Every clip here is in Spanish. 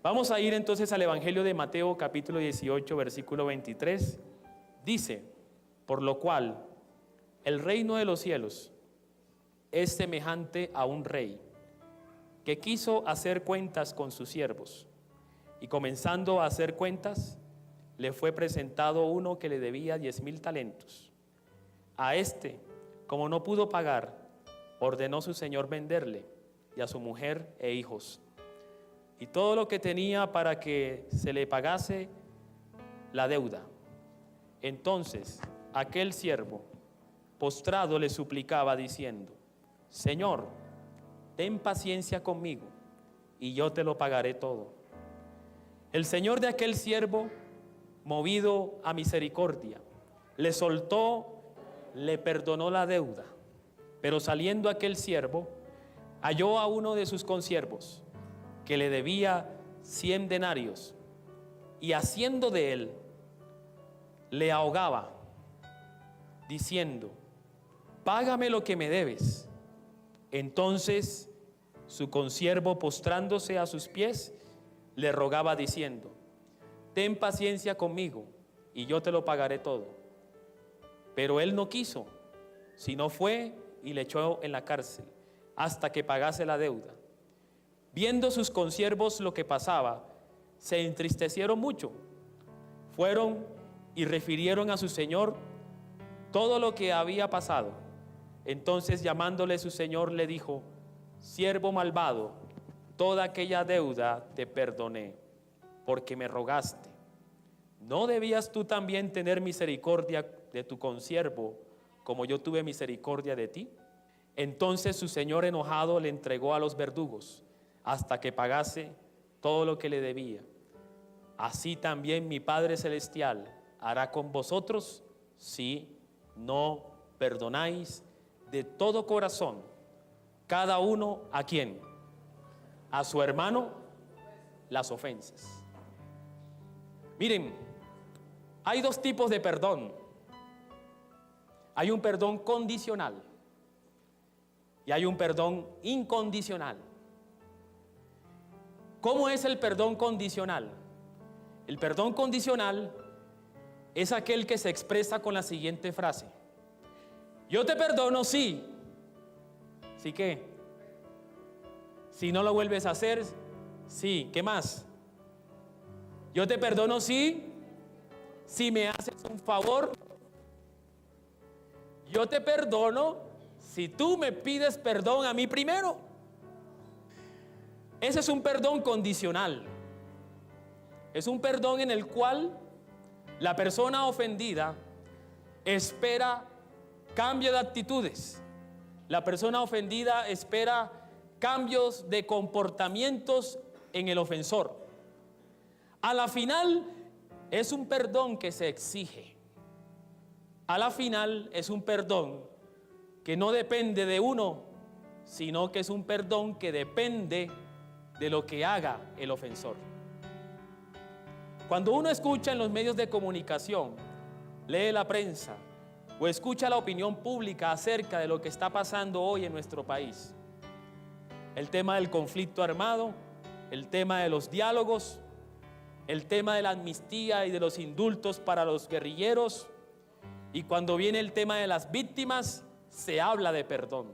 Vamos a ir entonces al Evangelio de Mateo, capítulo 18, versículo 23. Dice: por lo cual el reino de los cielos es semejante a un rey que quiso hacer cuentas con sus siervos, y comenzando a hacer cuentas, le fue presentado uno que le debía 10,000 talentos. A este, como no pudo pagar, ordenó su señor venderle, y a su mujer e hijos, y todo lo que tenía, para que se le pagase la deuda. Entonces aquel siervo, postrado, le suplicaba diciendo: Señor, ten paciencia conmigo, y yo te lo pagaré todo. El señor de aquel siervo, movido a misericordia, le soltó, le perdonó la deuda. Pero saliendo aquel siervo, halló a uno de sus consiervos, que le debía 100 denarios, y haciendo de él, le ahogaba, diciendo: págame lo que me debes. Entonces su consiervo, postrándose a sus pies, le rogaba diciendo: ten paciencia conmigo, y yo te lo pagaré todo. Pero él no quiso, sino fue y le echó en la cárcel hasta que pagase la deuda. Viendo sus consiervos lo que pasaba, se entristecieron mucho. Fueron y refirieron a su señor todo lo que había pasado. Entonces, llamándole su señor, le dijo: siervo malvado, toda aquella deuda te perdoné, porque me rogaste. ¿No debías tú también tener misericordia de tu consiervo, como yo tuve misericordia de ti? Entonces su señor, enojado, le entregó a los verdugos hasta que pagase todo lo que le debía. Así también mi Padre Celestial hará con vosotros, si no perdonáis de todo corazón, cada uno a quien, a su hermano, las ofensas. Miren, hay dos tipos de perdón. Hay un perdón condicional y hay un perdón incondicional. ¿Cómo es el perdón condicional? El perdón condicional es aquel que se expresa con la siguiente frase: yo te perdono si. ¿Sí qué? Si no lo vuelves a hacer, sí. ¿Qué más? Yo te perdono si me haces un favor. Yo te perdono si tú me pides perdón a mí primero. Ese es un perdón condicional. Es un perdón en el cual la persona ofendida espera cambio de actitudes. La persona ofendida espera cambios de comportamientos en el ofensor. A la final es un perdón que se exige. A la final es un perdón que no depende de uno, sino que es un perdón que depende de lo que haga el ofensor. Cuando uno escucha en los medios de comunicación, lee la prensa o escucha la opinión pública acerca de lo que está pasando hoy en nuestro país, el tema del conflicto armado, el tema de los diálogos, el tema de la amnistía y de los indultos para los guerrilleros, y cuando viene el tema de las víctimas, se habla de perdón.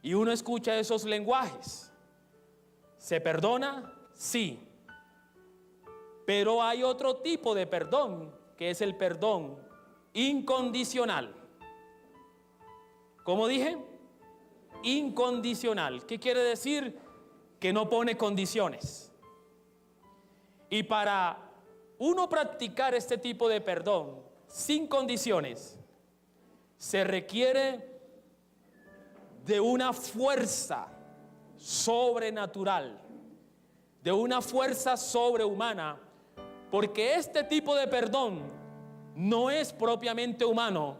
Y uno escucha esos lenguajes. ¿Se perdona? Sí. Pero hay otro tipo de perdón, que es el perdón incondicional. ¿Cómo dije? Incondicional. ¿Qué quiere decir? Que no pone condiciones. Y para uno practicar este tipo de perdón sin condiciones, se requiere de una fuerza sobrenatural, de una fuerza sobrehumana, porque este tipo de perdón no es propiamente humano.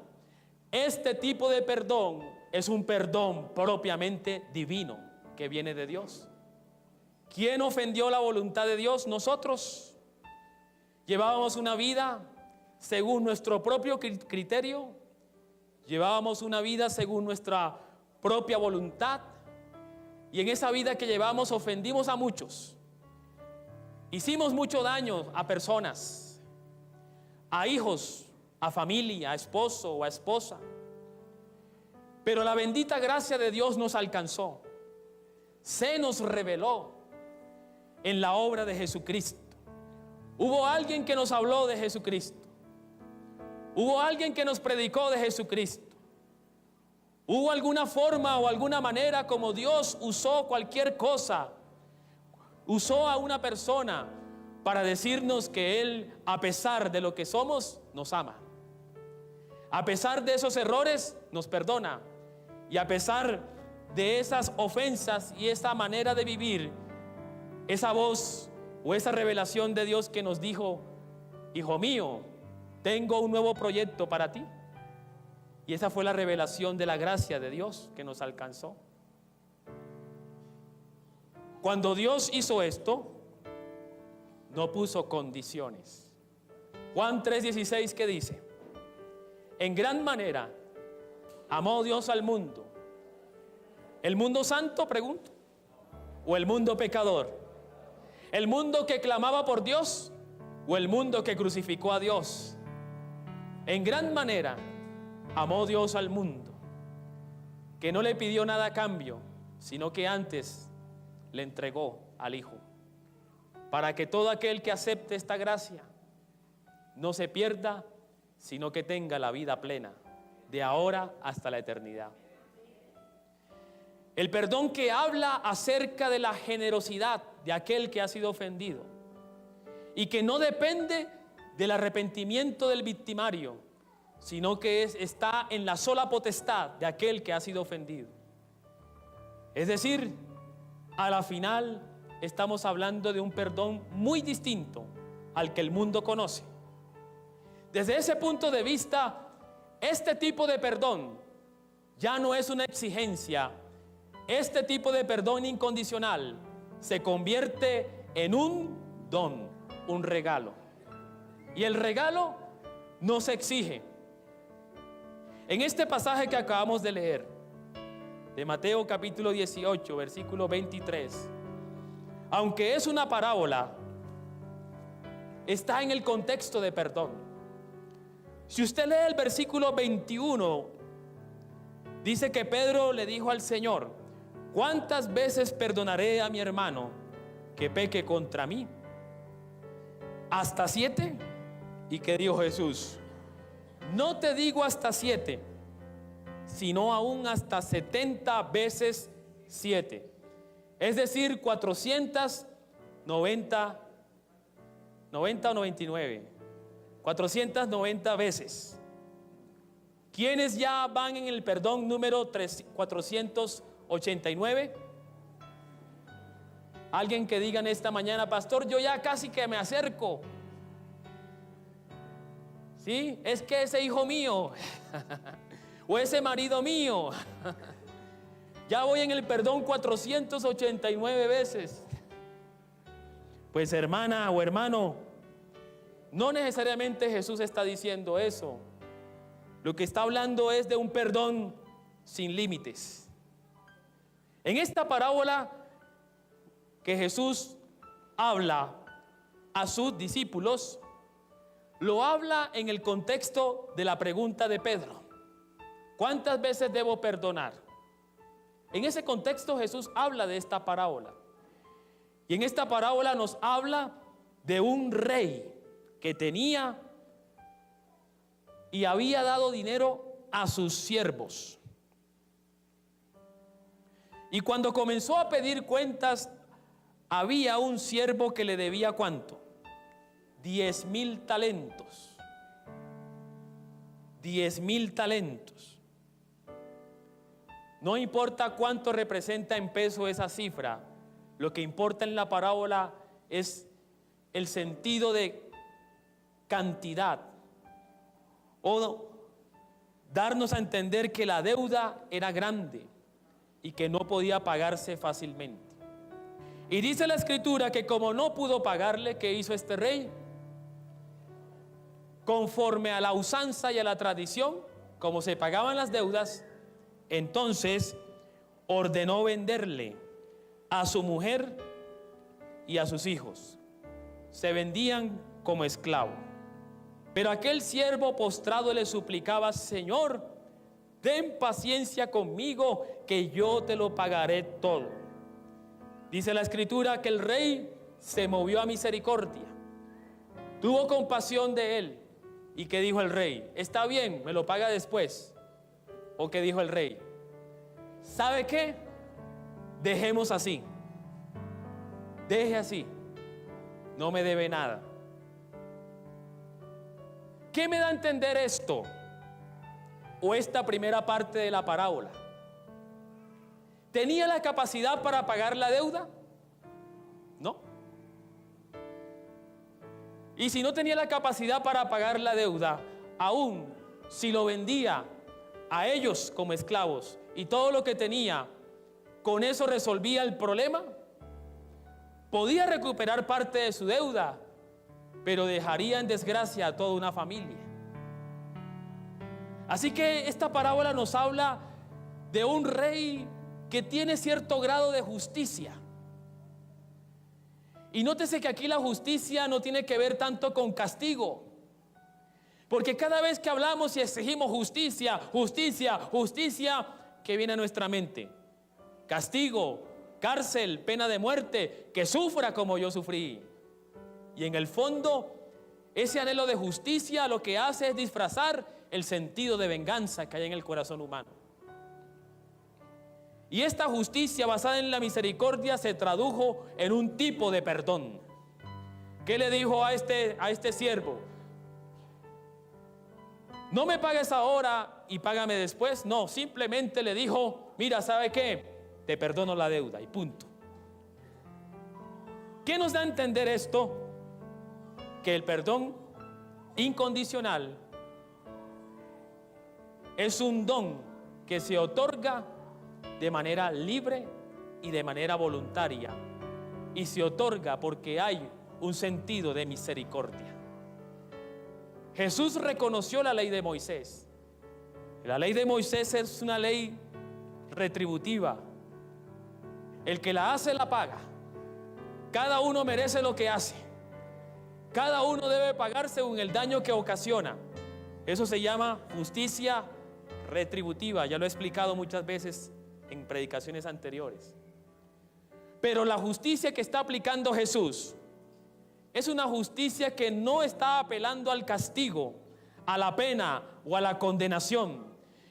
Este tipo de perdón es un perdón propiamente divino, que viene de Dios. ¿Quién ofendió la voluntad de Dios? Nosotros. Llevábamos una vida según nuestro propio criterio, llevábamos una vida según nuestra propia voluntad, y en esa vida que llevamos ofendimos a muchos. Hicimos mucho daño a personas, a hijos, a familia, a esposo o a esposa. Pero la bendita gracia de Dios nos alcanzó. Se nos reveló en la obra de Jesucristo. Hubo alguien que nos habló de Jesucristo. Hubo alguien que nos predicó de Jesucristo. Hubo alguna forma o alguna manera como Dios usó cualquier cosa. Usó a una persona para decirnos que Él, a pesar de lo que somos, nos ama. A pesar de esos errores, nos perdona. Y a pesar de esas ofensas y esa manera de vivir, esa voz o esa revelación de Dios que nos dijo: hijo mío, tengo un nuevo proyecto para ti. Y esa fue la revelación de la gracia de Dios que nos alcanzó. Cuando Dios hizo esto, no puso condiciones. Juan 3:16, ¿qué dice? En gran manera amó Dios al mundo. ¿El mundo santo, pregunto? ¿O el mundo pecador? ¿El mundo que clamaba por Dios o el mundo que crucificó a Dios? En gran manera amó Dios al mundo, que no le pidió nada a cambio, sino que antes le entregó al Hijo, para que todo aquel que acepte esta gracia no se pierda, sino que tenga la vida plena, de ahora hasta la eternidad. El perdón que habla acerca de la generosidad de aquel que ha sido ofendido y que no depende del arrepentimiento del victimario, sino que está en la sola potestad de aquel que ha sido ofendido. Es decir, a la final estamos hablando de un perdón muy distinto al que el mundo conoce. Desde ese punto de vista, este tipo de perdón ya no es una exigencia. Este tipo de perdón incondicional se convierte en un don, un regalo. Y el regalo no se exige. En este pasaje que acabamos de leer, de Mateo capítulo 18, versículo 23, aunque es una parábola, está en el contexto de perdón. Si usted lee el versículo 21, dice que Pedro le dijo al Señor: ¿cuántas veces perdonaré a mi hermano que peque contra mí? ¿Hasta 7? ¿Y qué dijo Jesús? No te digo hasta 7, sino aún hasta 70 veces 7. Es decir, 490 o 99. 490 veces. ¿Quiénes ya van en el perdón número 489? Alguien que diga en esta mañana: pastor, yo ya casi que me acerco. ¿Sí? Es que ese hijo mío o ese marido mío ya voy en el perdón 489 veces. Pues hermana o hermano, no necesariamente Jesús está diciendo eso. Lo que está hablando es de un perdón sin límites. En esta parábola que Jesús habla a sus discípulos, lo habla en el contexto de la pregunta de Pedro: ¿cuántas veces debo perdonar? En ese contexto Jesús habla de esta parábola. Y en esta parábola nos habla de un rey que tenía y había dado dinero a sus siervos. Y cuando comenzó a pedir cuentas, había un siervo que le debía ¿cuánto? 10,000 talentos. 10,000 talentos. No importa cuánto representa en peso esa cifra, lo que importa en la parábola es el sentido de cantidad, o darnos a entender que la deuda era grande y que no podía pagarse fácilmente. Y dice la escritura que como no pudo pagarle, ¿qué hizo este rey? Conforme a la usanza y a la tradición, como se pagaban las deudas, entonces ordenó venderle a su mujer y a sus hijos se vendían como esclavo. Pero aquel siervo postrado le suplicaba: Señor, ten paciencia conmigo, que yo te lo pagaré todo. Dice la Escritura que el rey se movió a misericordia, tuvo compasión de él. ¿Y qué dijo el rey? Está bien, me lo paga después. ¿O qué dijo el rey? ¿Sabe qué? Dejemos así. Deje así. No me debe nada. ¿Qué me da a entender esto? O esta primera parte de la parábola. ¿Tenía la capacidad para pagar la deuda? No. Y si no tenía la capacidad para pagar la deuda, aún si lo vendía a ellos como esclavos y todo lo que tenía, con eso resolvía el problema, podía recuperar parte de su deuda, pero dejaría en desgracia a toda una familia. Así que esta parábola nos habla de un rey que tiene cierto grado de justicia. Y nótese que aquí la justicia no tiene que ver tanto con castigo, porque cada vez que hablamos y exigimos justicia, justicia, justicia, ¿qué viene a nuestra mente? Castigo, cárcel, pena de muerte, que sufra como yo sufrí. Y en el fondo, ese anhelo de justicia lo que hace es disfrazar el sentido de venganza que hay en el corazón humano. Y esta justicia basada en la misericordia se tradujo en un tipo de perdón. ¿Qué le dijo a este siervo? No me pagues ahora y págame después. No, simplemente le dijo: mira, ¿sabe qué? Te perdono la deuda y punto. ¿Qué nos da a entender esto? Que el perdón incondicional es un don que se otorga de manera libre y de manera voluntaria, y se otorga porque hay un sentido de misericordia. Jesús reconoció la ley de Moisés. La ley de Moisés es una ley retributiva. El que la hace la paga. Cada uno merece lo que hace. Cada uno debe pagar según el daño que ocasiona. Eso se llama justicia retributiva. Ya lo he explicado muchas veces en predicaciones anteriores. Pero la justicia que está aplicando Jesús es una justicia que no está apelando al castigo, a la pena o a la condenación.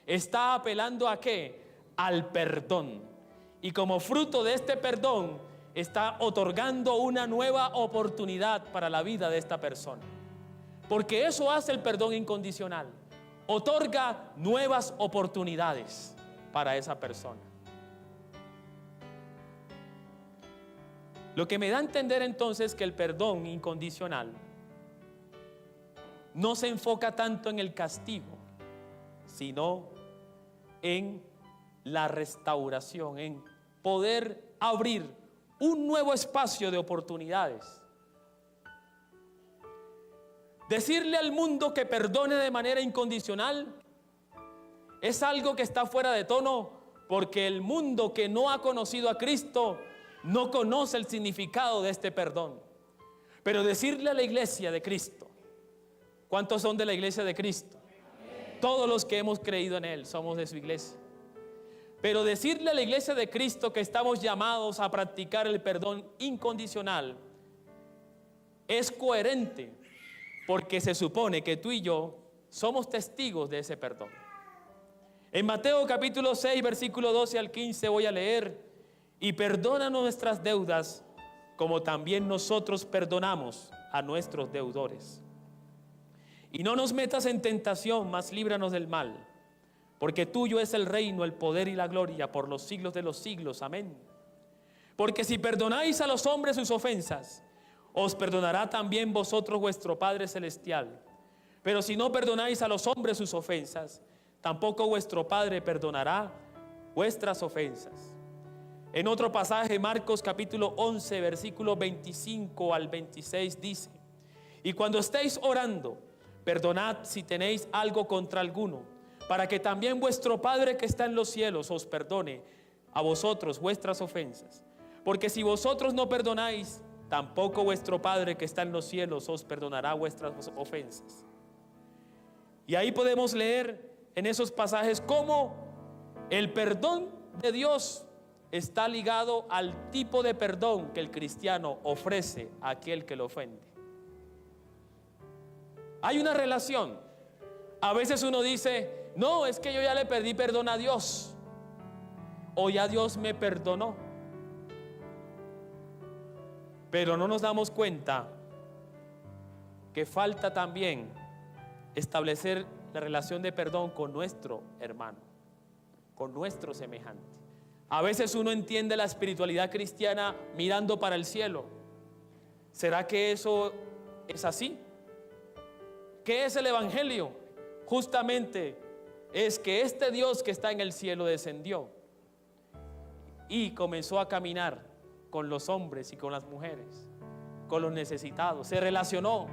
Está apelando ¿a qué? Al perdón. Y como fruto de este perdón está otorgando una nueva oportunidad para la vida de esta persona. Porque eso hace el perdón incondicional. Otorga nuevas oportunidades para esa persona. Lo que me da a entender entonces que el perdón incondicional no se enfoca tanto en el castigo, sino en la restauración, en poder abrir un nuevo espacio de oportunidades. Decirle al mundo que perdone de manera incondicional es algo que está fuera de tono, porque el mundo que no ha conocido a Cristo no conoce el significado de este perdón. Pero decirle a la iglesia de Cristo, ¿cuántos son de la iglesia de Cristo? Todos los que hemos creído en Él somos de su iglesia. Pero decirle a la iglesia de Cristo que estamos llamados a practicar el perdón incondicional es coherente, porque se supone que tú y yo somos testigos de ese perdón. En Mateo capítulo 6, versículo 12 al 15 voy a leer: y perdona nuestras deudas, como también nosotros perdonamos a nuestros deudores. Y no nos metas en tentación, mas líbranos del mal, porque tuyo es el reino, el poder y la gloria por los siglos de los siglos. Amén. Porque si perdonáis a los hombres sus ofensas, os perdonará también vosotros vuestro Padre Celestial. Pero si no perdonáis a los hombres sus ofensas, tampoco vuestro Padre perdonará vuestras ofensas. En otro pasaje, Marcos capítulo 11, versículo 25 al 26 dice: y cuando estéis orando, perdonad si tenéis algo contra alguno, para que también vuestro Padre que está en los cielos os perdone a vosotros vuestras ofensas. Porque si vosotros no perdonáis, tampoco vuestro Padre que está en los cielos os perdonará vuestras ofensas. Y ahí podemos leer en esos pasajes cómo el perdón de Dios está ligado al tipo de perdón que el cristiano ofrece a aquel que lo ofende. Hay una relación. A veces uno dice, no, es que yo ya le pedí perdón a Dios, o ya Dios me perdonó. Pero no nos damos cuenta que falta también establecer la relación de perdón con nuestro hermano, con nuestro semejante. A veces uno entiende la espiritualidad cristiana mirando para el cielo. ¿Será que eso es así? ¿Qué es el evangelio? Justamente es que este Dios que está en el cielo descendió y comenzó a caminar con los hombres y con las mujeres, con los necesitados, se relacionó,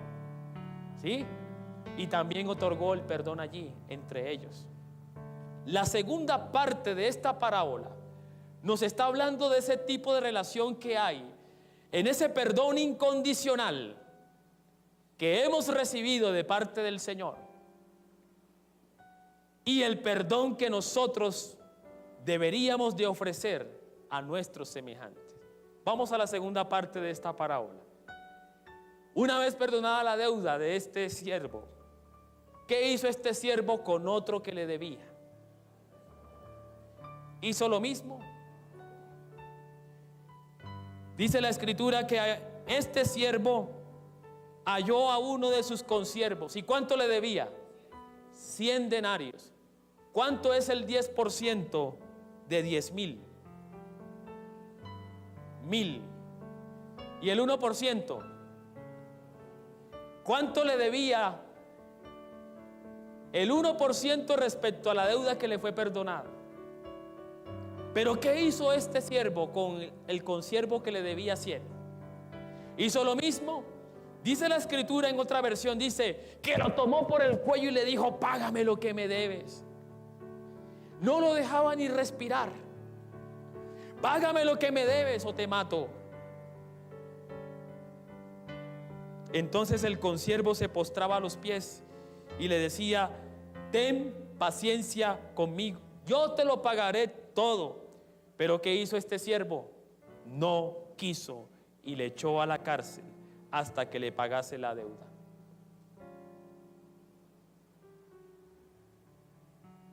¿sí? Y también otorgó el perdón allí entre ellos. La segunda parte de esta parábola nos está hablando de ese tipo de relación que hay en ese perdón incondicional que hemos recibido de parte del Señor y el perdón que nosotros deberíamos de ofrecer a nuestros semejantes. Vamos a la segunda parte de esta parábola. Una vez perdonada la deuda de este siervo, ¿qué hizo este siervo con otro que le debía? ¿Hizo lo mismo? Dice la escritura que este siervo halló a uno de sus consiervos. ¿Y cuánto le debía? 100 denarios. ¿Cuánto es el 10% de 10,000? 1,000. ¿Y el 1%? ¿Cuánto le debía el 1% respecto a la deuda que le fue perdonada? Pero ¿qué hizo este siervo con el consiervo que le debía 100? ¿Hizo lo mismo? Dice la escritura en otra versión, dice que lo tomó por el cuello y le dijo, págame lo que me debes. No lo dejaba ni respirar. Págame lo que me debes o te mato. Entonces el consiervo se postraba a los pies y le decía, ten paciencia conmigo, yo te lo pagaré todo. Pero ¿qué hizo este siervo? No quiso y le echó a la cárcel hasta que le pagase la deuda.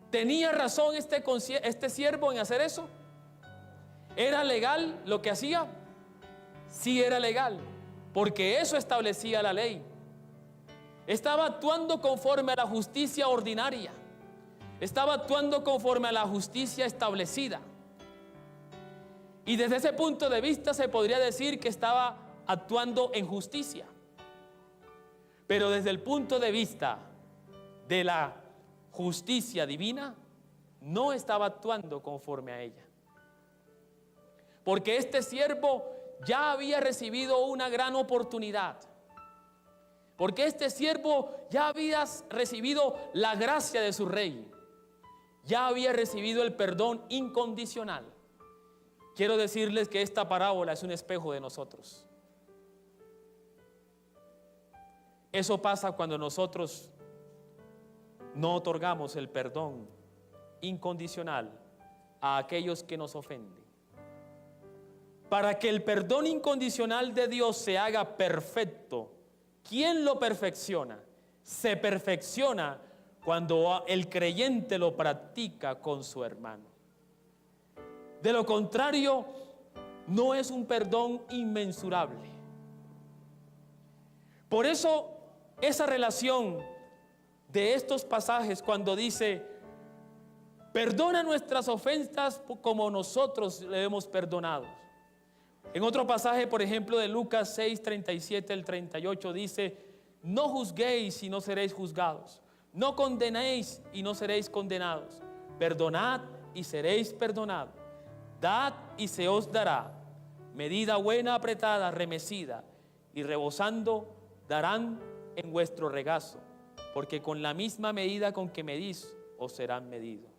¿Tenía razón este siervo en hacer eso? ¿Era legal lo que hacía? Sí, era legal, porque eso establecía la ley. Estaba actuando conforme a la justicia ordinaria. Estaba actuando conforme a la justicia establecida. Y desde ese punto de vista se podría decir que estaba actuando en justicia. Pero desde el punto de vista de la justicia divina, no estaba actuando conforme a ella. Porque este siervo ya había recibido una gran oportunidad. Porque este siervo ya había recibido la gracia de su rey. Ya había recibido el perdón incondicional. Quiero decirles que esta parábola es un espejo de nosotros. Eso pasa cuando nosotros no otorgamos el perdón incondicional a aquellos que nos ofenden. Para que el perdón incondicional de Dios se haga perfecto, ¿quién lo perfecciona? Se perfecciona cuando el creyente lo practica con su hermano. De lo contrario, no es un perdón inmensurable. Por eso, esa relación de estos pasajes cuando dice, perdona nuestras ofensas como nosotros le hemos perdonado. En otro pasaje, por ejemplo, de Lucas 6, 37 al 38 dice, no juzguéis y no seréis juzgados. No condenéis y no seréis condenados. Perdonad y seréis perdonados. Dad y se os dará. Medida buena, apretada, remecida y rebosando darán en vuestro regazo. Porque con la misma medida con que medís, os serán medidos.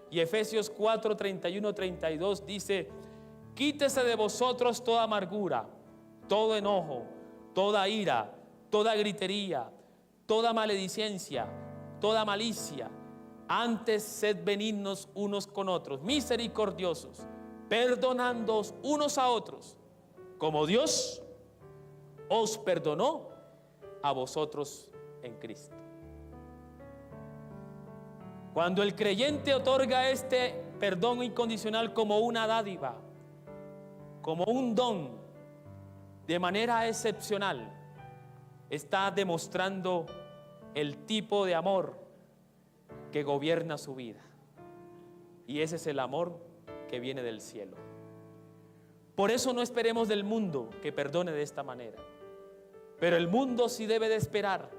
Y Efesios 4, 31, 32 dice, quítese de vosotros toda amargura, todo enojo, toda ira, toda gritería, toda maledicencia, toda malicia. Antes sed benignos unos con otros, misericordiosos, perdonándoos unos a otros, como Dios os perdonó a vosotros en Cristo. Cuando el creyente otorga este perdón incondicional como una dádiva, como un don, de manera excepcional, está demostrando el tipo de amor que gobierna su vida. Y ese es el amor que viene del cielo. Por eso no esperemos del mundo que perdone de esta manera. Pero el mundo sí debe de esperar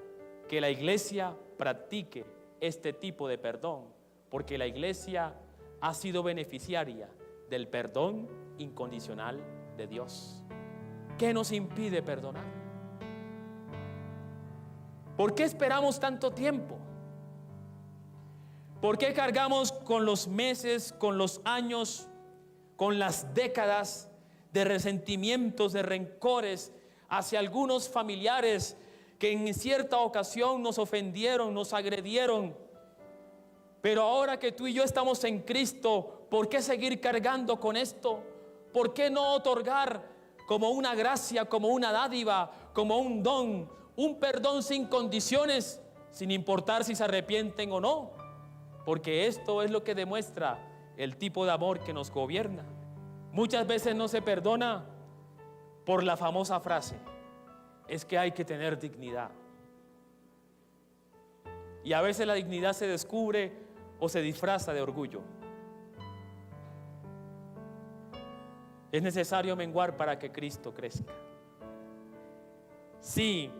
que la iglesia practique este tipo de perdón, porque la iglesia ha sido beneficiaria del perdón incondicional de Dios. ¿Qué nos impide perdonar? ¿Por qué esperamos tanto tiempo? ¿Por qué cargamos con los meses, con los años, con las décadas de resentimientos, de rencores hacia algunos familiares que en cierta ocasión nos ofendieron, nos agredieron? Pero ahora que tú y yo estamos en Cristo, ¿por qué seguir cargando con esto? ¿Por qué no otorgar como una gracia, como una dádiva, como un don, un perdón sin condiciones, sin importar si se arrepienten o no? Porque esto es lo que demuestra el tipo de amor que nos gobierna. Muchas veces no se perdona por la famosa frase: es que hay que tener dignidad. Y a veces la dignidad se descubre o se disfraza de orgullo. Es necesario menguar para que Cristo crezca. Si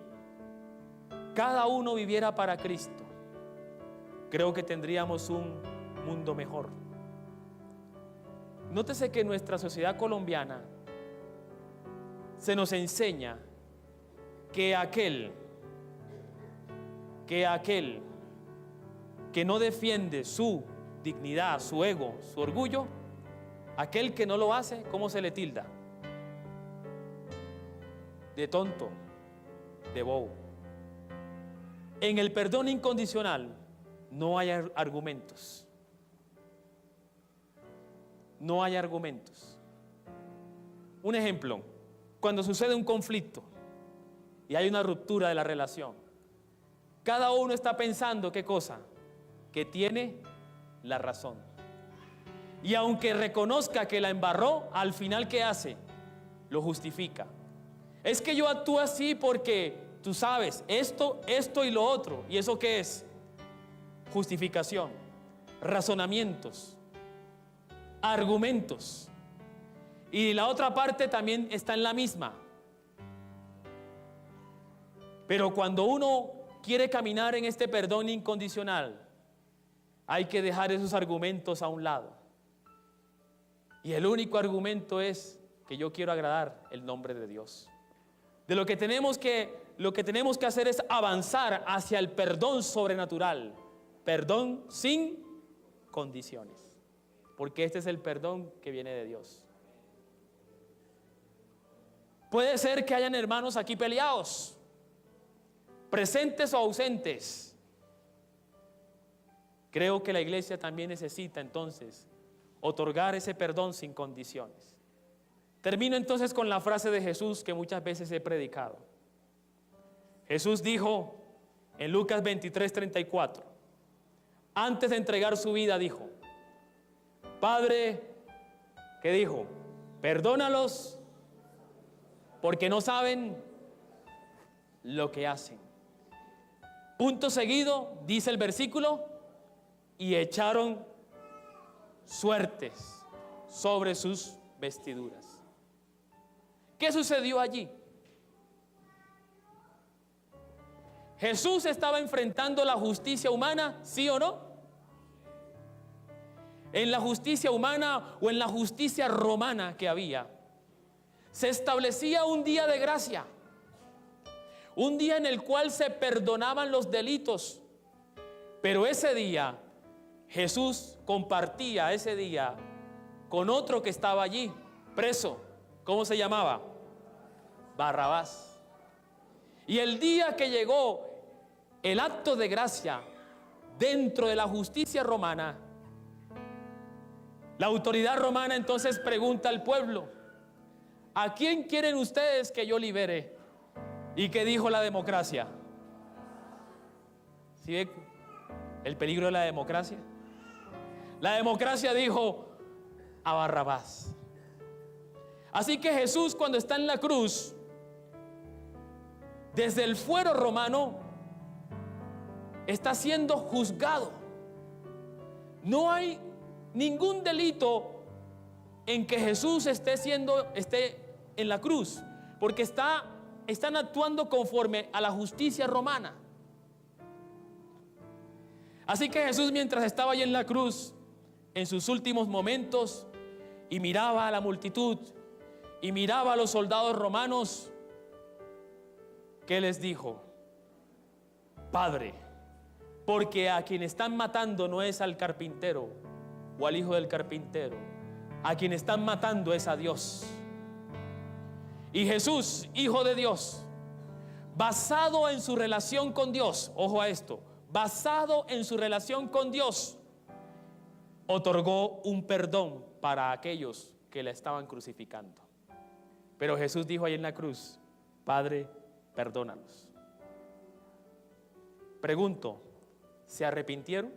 cada uno viviera para Cristo, creo que tendríamos un mundo mejor. Nótese que en nuestra sociedad colombiana se nos enseña que aquel que no defiende su dignidad, su ego, su orgullo, aquel que no lo hace, ¿cómo se le tilda? De tonto, de bobo. En el perdón incondicional no hay argumentos. No hay argumentos. Un ejemplo: cuando sucede un conflicto y hay una ruptura de la relación, cada uno está pensando, ¿qué cosa? Que tiene la razón. Y aunque reconozca que la embarró, al final, ¿qué hace? Lo justifica. Es que yo actúo así porque tú sabes esto, esto y lo otro. ¿Y eso qué es? Justificación, razonamientos, argumentos. Y la otra parte también está en la misma. Pero cuando uno quiere caminar en este perdón incondicional, hay que dejar esos argumentos a un lado. Y el único argumento es que yo quiero agradar el nombre de Dios. Lo que tenemos que hacer es avanzar hacia el perdón sobrenatural, perdón sin condiciones, porque este es el perdón que viene de Dios. Puede ser que hayan hermanos aquí peleados, presentes o ausentes. Creo que la iglesia también necesita entonces otorgar ese perdón sin condiciones. Termino entonces con la frase de Jesús que muchas veces he predicado. Jesús dijo en Lucas 23:34, antes de entregar su vida dijo: Padre, ¿qué dijo? Perdónalos porque no saben lo que hacen. Punto seguido, dice el versículo, y echaron suertes sobre sus vestiduras. ¿Qué sucedió allí? ¿Jesús estaba enfrentando la justicia humana, sí o no? En la justicia humana o en la justicia romana que había, se establecía un día de gracia, un día en el cual se perdonaban los delitos. Pero ese día Jesús compartía ese día con otro que estaba allí, preso. ¿Cómo se llamaba? Barrabás. Y el día que llegó el acto de gracia dentro de la justicia romana, la autoridad romana entonces pregunta al pueblo: ¿a quién quieren ustedes que yo libere? ¿Y qué dijo la democracia? ¿Sí ve el peligro de la democracia? La democracia dijo: a Barrabás. Así que Jesús, cuando está en la cruz, desde el fuero romano, está siendo juzgado. No hay ningún delito en que Jesús esté en la cruz, porque están actuando conforme a la justicia romana. Así que Jesús, mientras estaba allí en la cruz, en sus últimos momentos, y miraba a la multitud, y miraba a los soldados romanos, ¿qué les dijo? Padre, porque a quien están matando no es al carpintero o al hijo del carpintero, a quien están matando es a Dios. Y Jesús, hijo de Dios, basado en su relación con Dios, ojo a esto, basado en su relación con Dios, otorgó un perdón para aquellos que la estaban crucificando. Pero Jesús dijo ahí en la cruz: Padre, perdónalos. Pregunto, ¿se arrepintieron?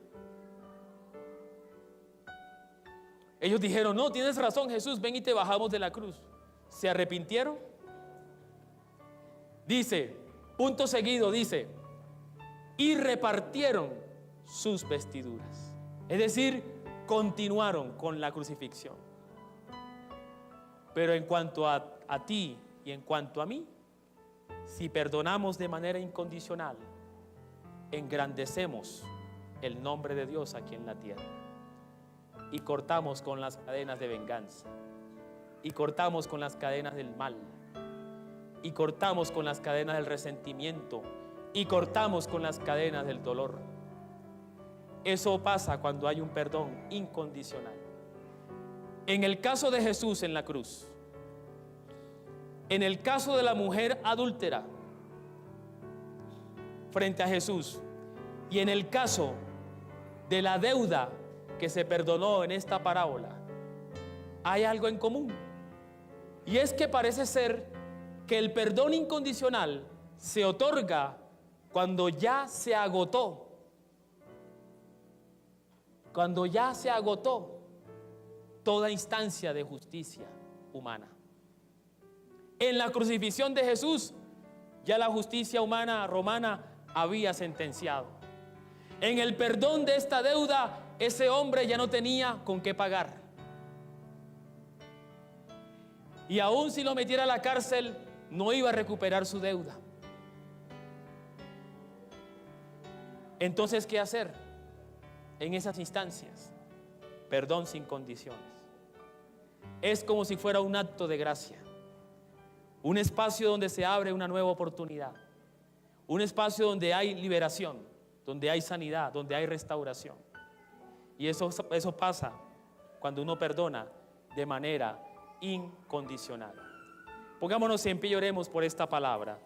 Ellos dijeron: no, tienes razón, Jesús, ven y te bajamos de la cruz. ¿Se arrepintieron? Dice, punto seguido, dice: y repartieron sus vestiduras. Es decir, continuaron con la crucifixión. Pero en cuanto a ti y en cuanto a mí, si perdonamos de manera incondicional, engrandecemos el nombre de Dios aquí en la tierra, y cortamos con las cadenas de venganza, y cortamos con las cadenas del mal, y cortamos con las cadenas del resentimiento, y cortamos con las cadenas del dolor. Eso pasa cuando hay un perdón incondicional. En el caso de Jesús en la cruz, en el caso de la mujer adúltera frente a Jesús, y en el caso de la deuda que se perdonó en esta parábola, hay algo en común, y es que parece ser que el perdón incondicional se otorga cuando ya se agotó, toda instancia de justicia humana. En la crucifixión de Jesús, ya la justicia humana romana había sentenciado. En el perdón de esta deuda, ese hombre ya no tenía con qué pagar. Y aún si lo metiera a la cárcel, no iba a recuperar su deuda. Entonces, ¿qué hacer en esas instancias? Perdón sin condiciones. Es como si fuera un acto de gracia, un espacio donde se abre una nueva oportunidad, un espacio donde hay liberación, donde hay sanidad, donde hay restauración. Y eso pasa cuando uno perdona de manera incondicional. Pongámonos en pie y oremos por esta palabra.